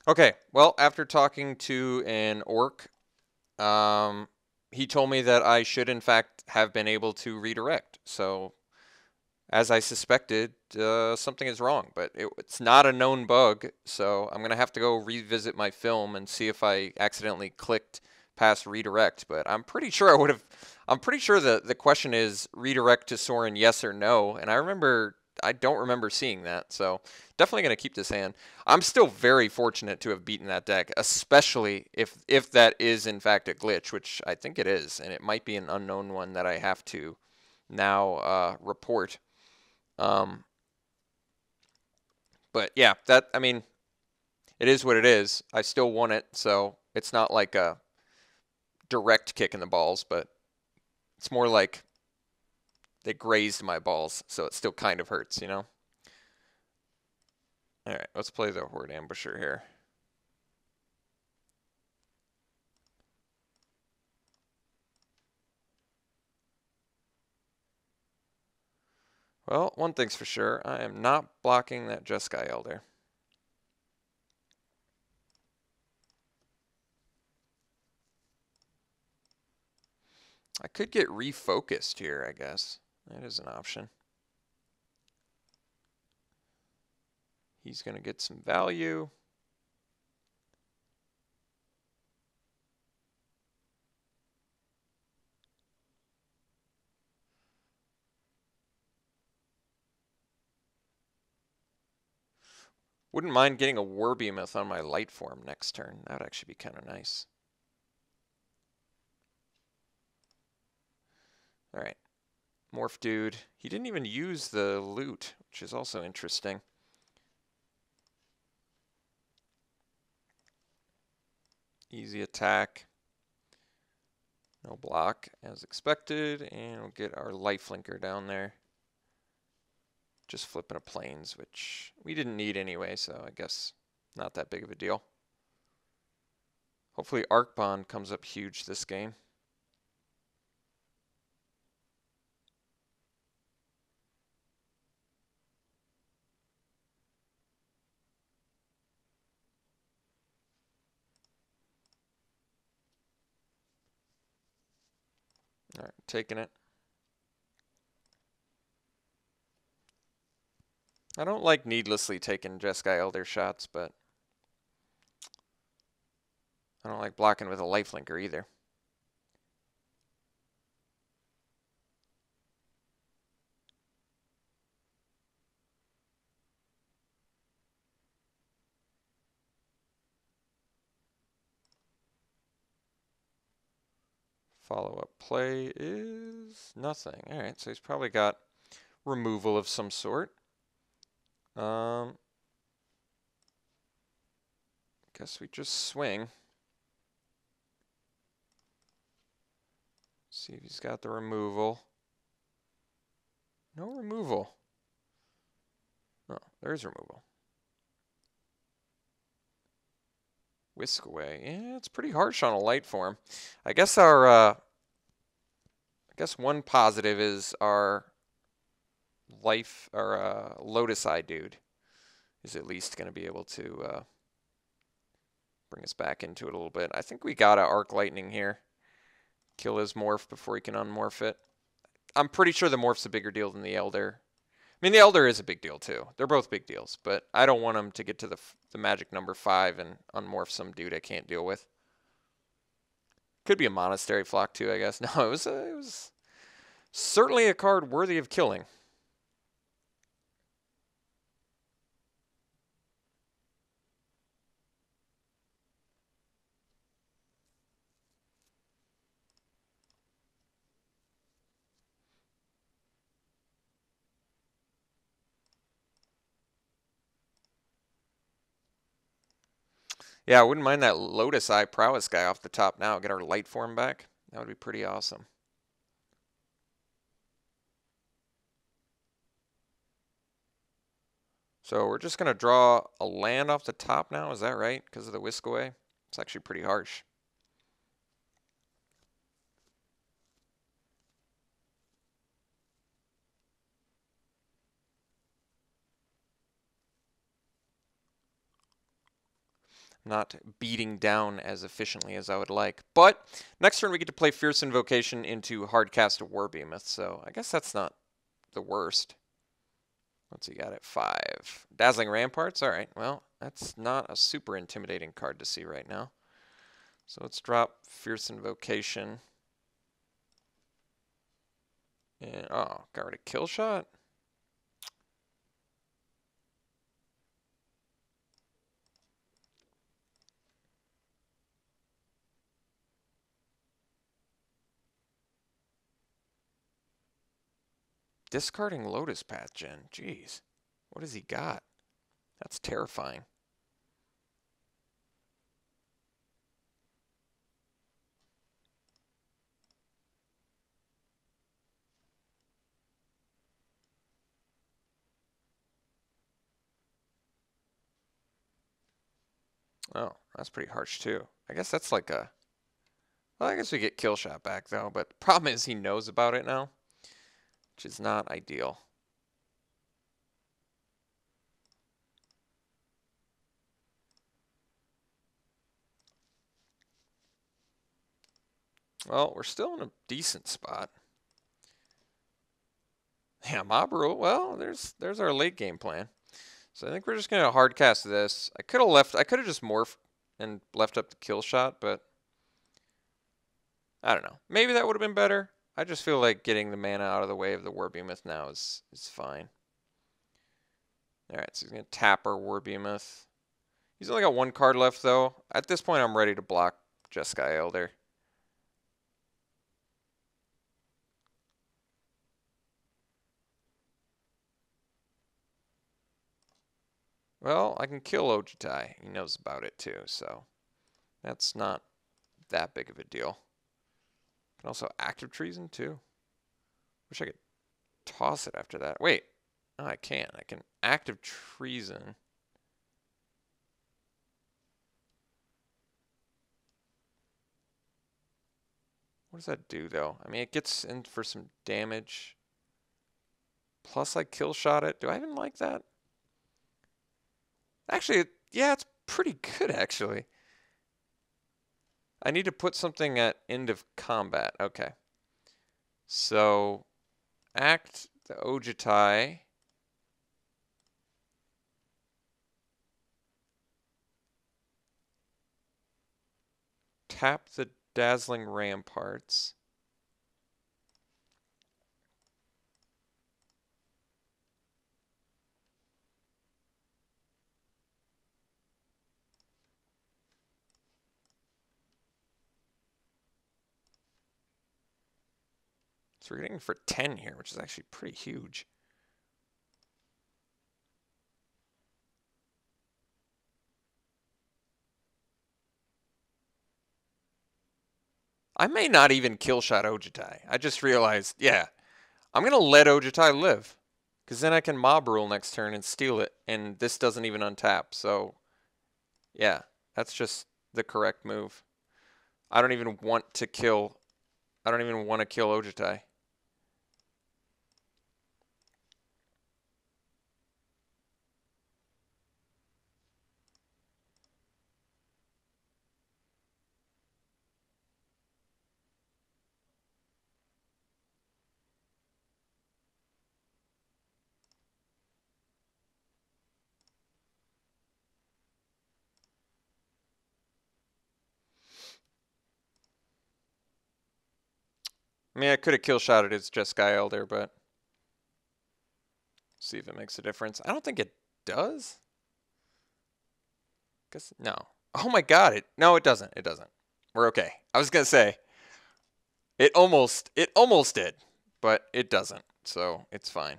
Okay, well, after talking to an orc, um, he told me that I should, in fact, have been able to redirect. So, as I suspected, something is wrong, but it's not a known bug. So, I'm gonna have to go revisit my film and see if I accidentally clicked past redirect. But I'm pretty sure I would have. I'm pretty sure the question is redirect to Soren, yes or no. And I don't remember seeing that. So, definitely gonna keep this hand. I'm still very fortunate to have beaten that deck, especially if that is in fact a glitch, which I think it is, and it might be an unknown one that I have to now report. Um, but yeah, that I mean, it is what it is. I still won it, so it's not like a direct kick in the balls, but it's more like they grazed my balls, so it still kind of hurts, you know. All right, let's play the Horde Ambusher here. Well, one thing's for sure, I am not blocking that Jeskai Elder. I could get refocused here, I guess. That is an option. He's going to get some value. Wouldn't mind getting a Warbeamoth on my light form next turn. That would actually be kind of nice. All right. Morph Dude. He didn't even use the loot, which is also interesting. Easy attack. No block, as expected. And we'll get our lifelinker down there. Just flipping a plains, which we didn't need anyway, so I guess not that big of a deal. Hopefully Arc Bond comes up huge this game. All right, taking it. I don't like needlessly taking Jeskai Elder shots, but I don't like blocking with a lifelinker either. Follow-up play is nothing. All right, so he's probably got removal of some sort. Guess we just swing. See if he's got the removal. No removal. Oh, there's removal. Whisk away. Yeah, it's pretty harsh on a light form. I guess I guess one positive is our Lotus Eye dude is at least going to be able to bring us back into it a little bit. I think we got to Arc Lightning here. Kill his morph before he can unmorph it. I'm pretty sure the morph's a bigger deal than the Elder. I mean, the Elder is a big deal too. They're both big deals, but I don't want him to get to the magic number 5 and unmorph some dude I can't deal with. Could be a Monastery Flock too, I guess. No, it was certainly a card worthy of killing. Yeah, I wouldn't mind that Lotus Eye Prowess guy off the top now. Get our light form back. That would be pretty awesome. So we're just going to draw a land off the top now. Is that right? Because of the Whisk Away? It's actually pretty harsh. not beating down as efficiently as I would like. But next turn we get to play Fierce Invocation into Hardcast a Warbehemoth, so I guess that's not the worst. What's he got at 5? Dazzling Ramparts? Alright, well, that's not a super intimidating card to see right now. So let's drop Fierce Invocation. And, oh, got rid of Kill Shot? Discarding Lotus Path Gen. Jeez. What has he got? That's terrifying. Oh, that's pretty harsh too. I guess that's like a... Well, I guess we get Kill Shot back though, but the problem is he knows about it now, which is not ideal. Well, we're still in a decent spot. Yeah, Mob Rule. Well, there's our late game plan. So I think we're just gonna hard cast this. I could have just morphed and left up the Kill Shot, but I don't know. Maybe that would have been better. I just feel like getting the mana out of the way of the Warbehemoth now is fine. Alright, so he's gonna tap our Warbehemoth. He's only got one card left though. At this point I'm ready to block Jeskai Elder. Well, I can kill Ojutai. He knows about it too, so that's not that big of a deal. Can also active treason too. Wish I could toss it after that. Wait, no, I can't. I can active treason. What does that do though? I mean, it gets in for some damage. Plus I kill shot it. Do I even like that? Actually, yeah, it's pretty good actually. I need to put something at end of combat. Okay. So, act the Ojutai. Tap the Dazzling Ramparts. So we're getting for 10 here, which is actually pretty huge. I may not even kill shot Ojutai. I just realized, yeah, I'm going to let Ojutai live. Because then I can mob rule next turn and steal it. And this doesn't even untap. So, yeah, that's just the correct move. I don't even want to kill Ojutai. I mean, I could have kill shotted his Jeskai Elder, but see if it makes a difference. I don't think it does. Guess no. Oh my god, no, it doesn't. It doesn't. We're okay. I was gonna say it almost did, but it doesn't. So it's fine.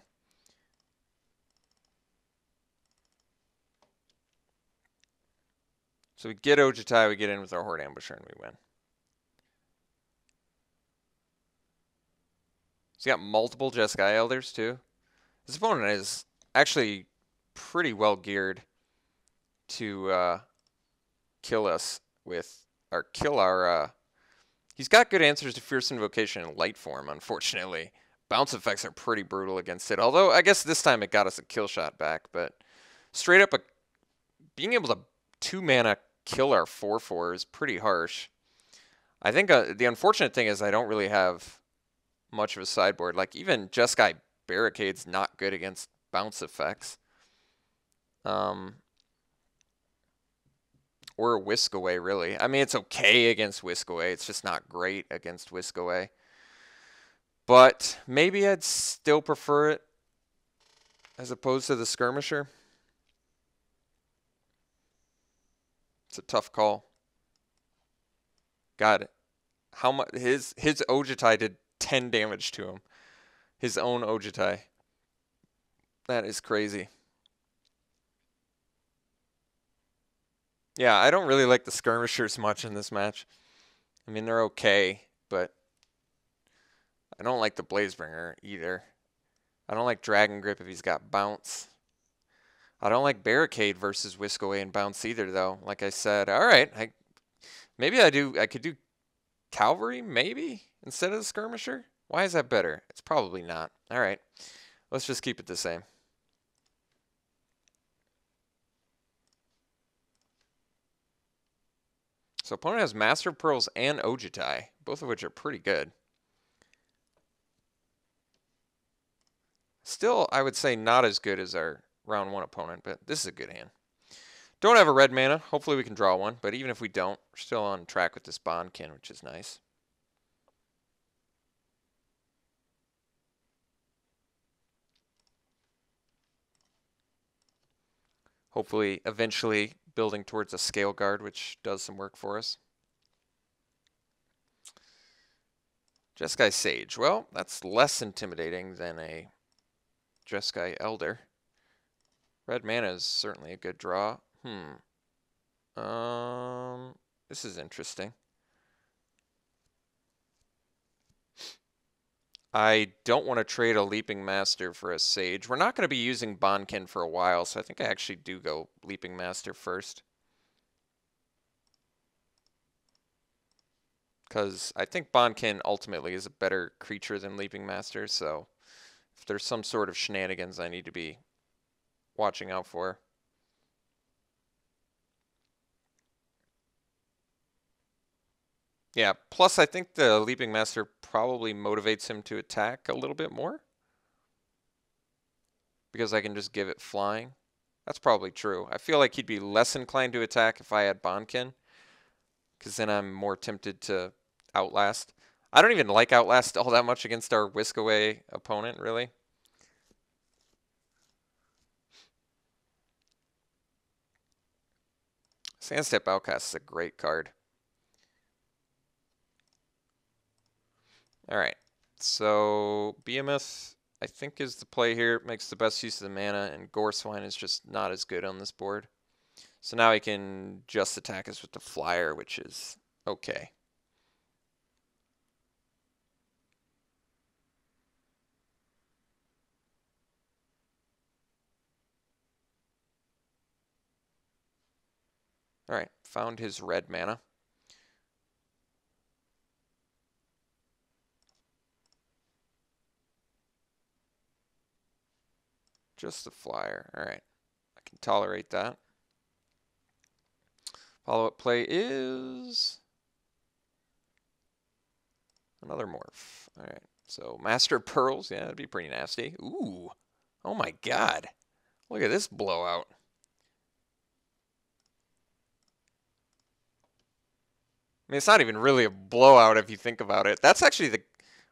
So we get Ojutai, we get in with our Horde Ambusher, and we win. He's got multiple Jeskai Elders too. This opponent is actually pretty well geared to kill us with, or kill our, he's got good answers to Fierce Invocation in light form, unfortunately. Bounce effects are pretty brutal against it, although I guess this time it got us a kill shot back, but straight up being able to 2 mana kill our 4/4 is pretty harsh. I think the unfortunate thing is I don't really have much of a sideboard. Like, even Jeskai Barricade's not good against bounce effects. Or Whisk Away, really. I mean, it's okay against Whisk Away. It's just not great against Whisk Away. But maybe I'd still prefer it as opposed to the Skirmisher. It's a tough call. God, how much his Ojutai did 10 damage to him. His own Ojutai. That is crazy. Yeah, I don't really like the Skirmishers much in this match. I mean, they're okay, but I don't like the Blazebringer either. I don't like Dragon Grip if he's got bounce. I don't like Barricade versus Whisk Away and bounce either, though. Like I said, all right, maybe I could do Cavalry, maybe, instead of the Skirmisher. Why is that better? It's probably not. All right, let's just keep it the same. So opponent has Master of Pearls and Ojutai, both of which are pretty good. Still, I would say not as good as our round 1 opponent, but this is a good hand. Don't have a red mana. Hopefully we can draw one, but even if we don't, we're still on track with this Bondkin, which is nice. Hopefully, eventually building towards a Scale Guard, which does some work for us. Jeskai Sage. Well, that's less intimidating than a Jeskai Elder. Red mana is certainly a good draw. This is interesting. I don't want to trade a Leaping Master for a Sage. We're not going to be using Bondkin for a while, so I think I actually do go Leaping Master first. Because I think Bondkin ultimately is a better creature than Leaping Master, so if there's some sort of shenanigans I need to be watching out for. Yeah, plus I think the Leaping Master probably motivates him to attack a little bit more. Because I can just give it flying. That's probably true. I feel like he'd be less inclined to attack if I had Bondkin. Because then I'm more tempted to Outlast. I don't even like Outlast all that much against our Whisk Away opponent, really. Sandstep Outcast is a great card. Alright, so Behemoth, I think, is the play here. It makes the best use of the mana, and Goreswine is just not as good on this board. So now he can just attack us with the Flyer, which is okay. Alright, found his red mana. Just the Flyer. Alright, I can tolerate that. Follow-up play is another morph. Alright, so Master of Pearls. Yeah, that'd be pretty nasty. Ooh, oh my god. Look at this blowout. I mean, it's not even really a blowout if you think about it. That's actually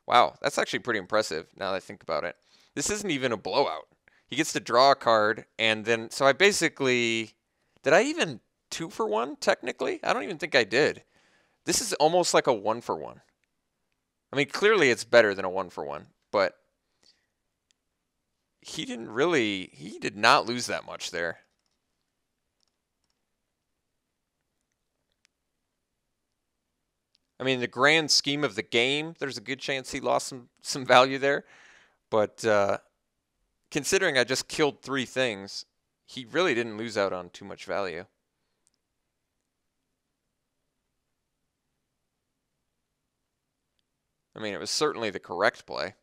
wow, that's actually pretty impressive now that I think about it. This isn't even a blowout. He gets to draw a card, and then, so I basically, did I even 2-for-1 technically? I don't even think I did. This is almost like a 1-for-1. I mean, clearly it's better than a 1-for-1, but he did not lose that much there. I mean, the grand scheme of the game, there's a good chance he lost some value there. But considering I just killed 3 things, he really didn't lose out on too much value. I mean, it was certainly the correct play.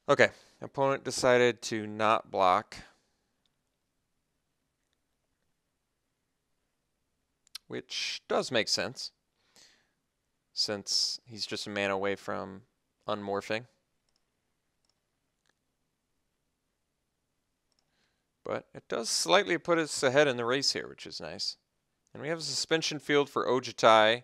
Okay, opponent decided to not block, which does make sense, since he's just a mana away from unmorphing. But it does slightly put us ahead in the race here, which is nice. And we have a suspension field for Ojutai.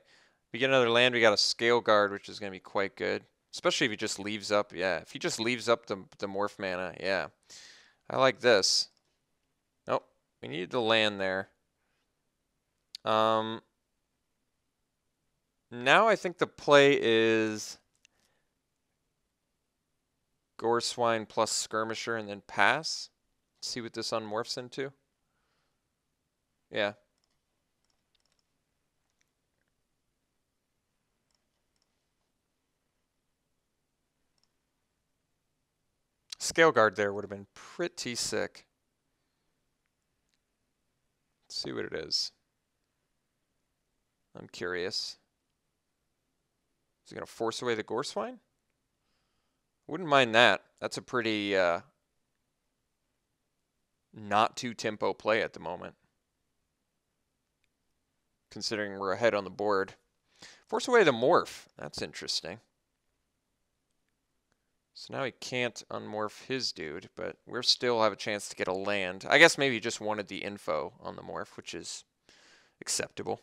We get another land, we got a Scale Guard, which is going to be quite good. Especially if he just leaves up, yeah. If he just leaves up the morph mana, yeah. I like this. Oh, we needed the land there. Now I think the play is Goreswine plus Skirmisher and then pass. See what this unmorphs into. Yeah. Scale Guard there would have been pretty sick. Let's see what it is. I'm curious. Is he going to force away the Goreswine? Wouldn't mind that. That's a pretty not too tempo play at the moment, considering we're ahead on the board. Force away the morph. That's interesting. So now he can't unmorph his dude, but we still have a chance to get a land. I guess maybe he just wanted the info on the morph, which is acceptable.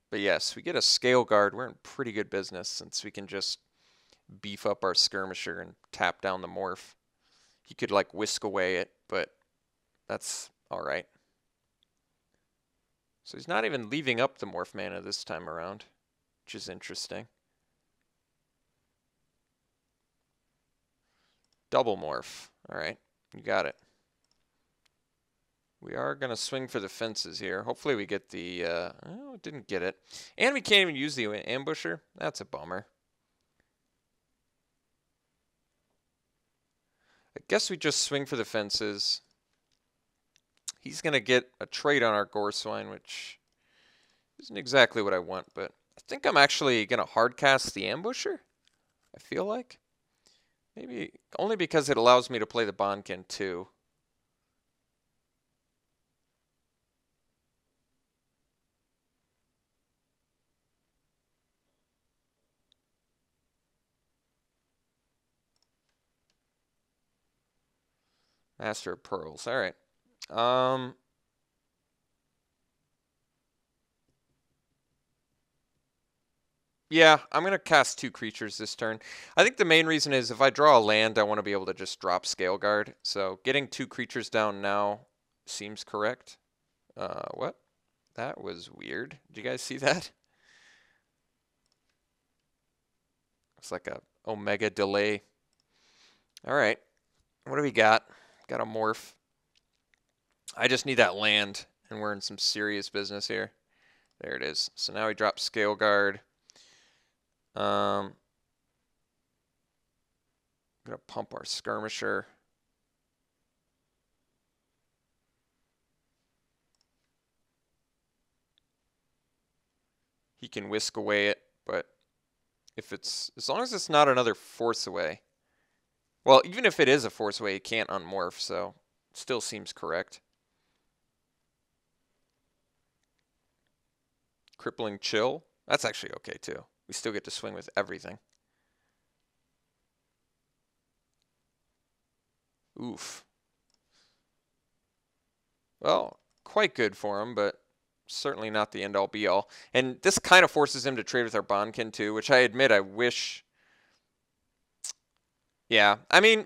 But yes, we get a Scale Guard. We're in pretty good business since we can just beef up our Skirmisher and tap down the morph. He could like whisk away it, but that's alright. So he's not even leaving up the morph mana this time around, which is interesting. Double morph. Alright, you got it. We are going to swing for the fences here. Hopefully we get the... oh, didn't get it. And we can't even use the ambusher. That's a bummer. I guess we just swing for the fences. He's going to get a trade on our Goreswine, which isn't exactly what I want, but I think I'm actually going to hardcast the ambusher, I feel like. Maybe only because it allows me to play the Bondkin too. Master of Pearls. All right. Yeah, I'm going to cast 2 creatures this turn. I think the main reason is if I draw a land, I want to be able to just drop Scale Guard. So getting 2 creatures down now seems correct. What? That was weird. Did you guys see that? It's like a Omega delay. All right. What do we got? Got a morph. I just need that land, and we're in some serious business here. There it is. So now we drop Scale Guard. I'm going to pump our Skirmisher. He can whisk away it, but if it's, as long as it's not another force away. Well, even if it is a force away, it can't unmorph, so it still seems correct. Crippling Chill. That's actually okay too. We still get to swing with everything. Oof. Well, quite good for him, but certainly not the end-all be-all. And this kind of forces him to trade with our Bondkin too, which I admit I wish... Yeah, I mean,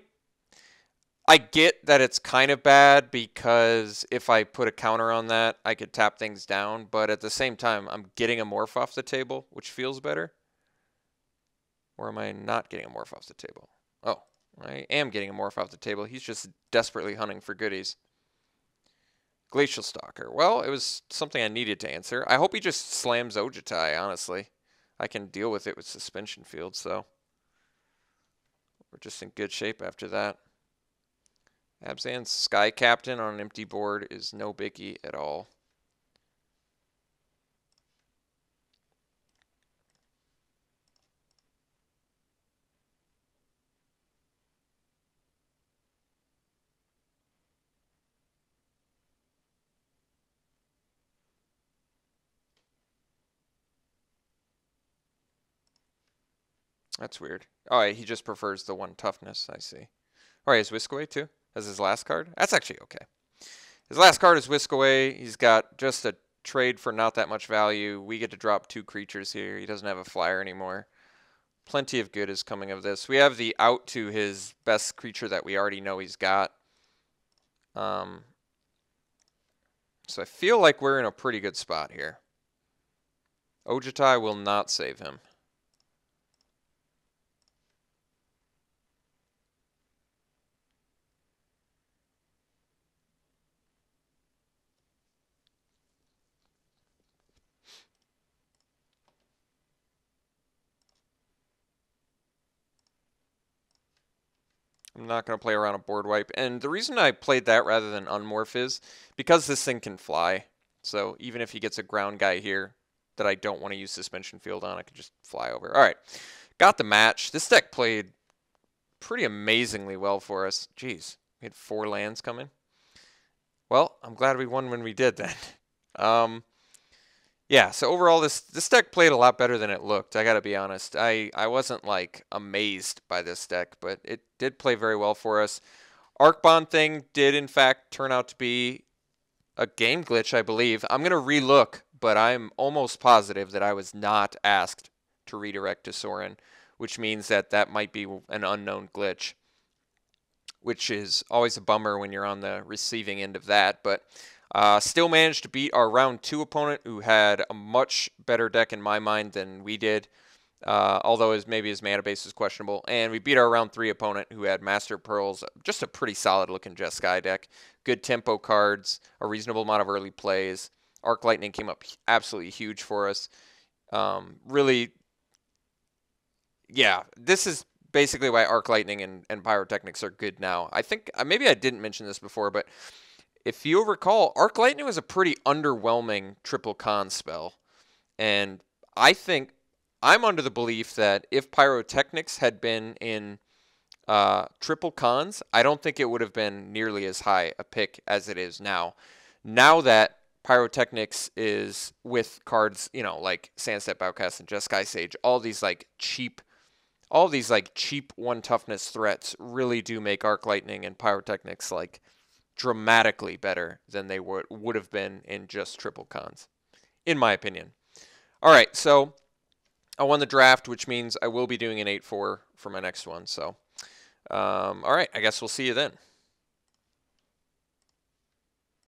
I get that it's kind of bad because if I put a counter on that, I could tap things down. But at the same time, I'm getting a morph off the table, which feels better. Or am I not getting a morph off the table? Oh, I am getting a morph off the table. He's just desperately hunting for goodies. Glacial Stalker. Well, it was something I needed to answer. I hope he just slams Ojutai, honestly. I can deal with it with Suspension Field, so we're just in good shape after that. Abzan's Sky Captain on an empty board is no biggie at all. That's weird. Oh, he just prefers the 1 toughness. I see. All right, is Whisk Away too as his last card? That's actually okay. His last card is Whisk Away. He's got just a trade for not that much value. We get to drop 2 creatures here. He doesn't have a flyer anymore. Plenty of good is coming of this. We have the out to his best creature that we already know he's got. So I feel like we're in a pretty good spot here. Ojutai will not save him. I'm not going to play around a board wipe. And the reason I played that rather than Unmorph is because this thing can fly. So even if he gets a ground guy here that I don't want to use Suspension Field on, I can just fly over. All right, got the match. This deck played pretty amazingly well for us. Jeez, we had 4 lands coming. Well, I'm glad we won when we did then. Yeah, so overall, this deck played a lot better than it looked, I gotta be honest. I wasn't, like, amazed by this deck, but it did play very well for us. Arc Bond thing did, in fact, turn out to be a game glitch, I believe. I'm gonna relook, but I'm almost positive that I was not asked to redirect to Sorin, which means that that might be an unknown glitch, which is always a bummer when you're on the receiving end of that, but... still managed to beat our round 2 opponent, who had a much better deck in my mind than we did, although maybe his mana base is questionable. And we beat our round 3 opponent, who had Master Pearls, just a pretty solid looking Jeskai deck. Good tempo cards, a reasonable amount of early plays. Arc Lightning came up absolutely huge for us. Really, yeah, this is basically why Arc Lightning and Pyrotechnics are good now. I think, maybe I didn't mention this before, but... if you recall, Arc Lightning was a pretty underwhelming triple con spell. And I think I'm under the belief that if Pyrotechnics had been in triple cons, I don't think it would have been nearly as high a pick as it is now. Now that Pyrotechnics is with cards, you know, like Sandstep Outcast and Jeskai Sage, all these cheap 1 toughness threats really do make Arc Lightning and Pyrotechnics dramatically better than they would have been in just triple cons, in my opinion. All right, so I won the draft, which means I will be doing an 8-4 for my next one. So, all right, I guess we'll see you then.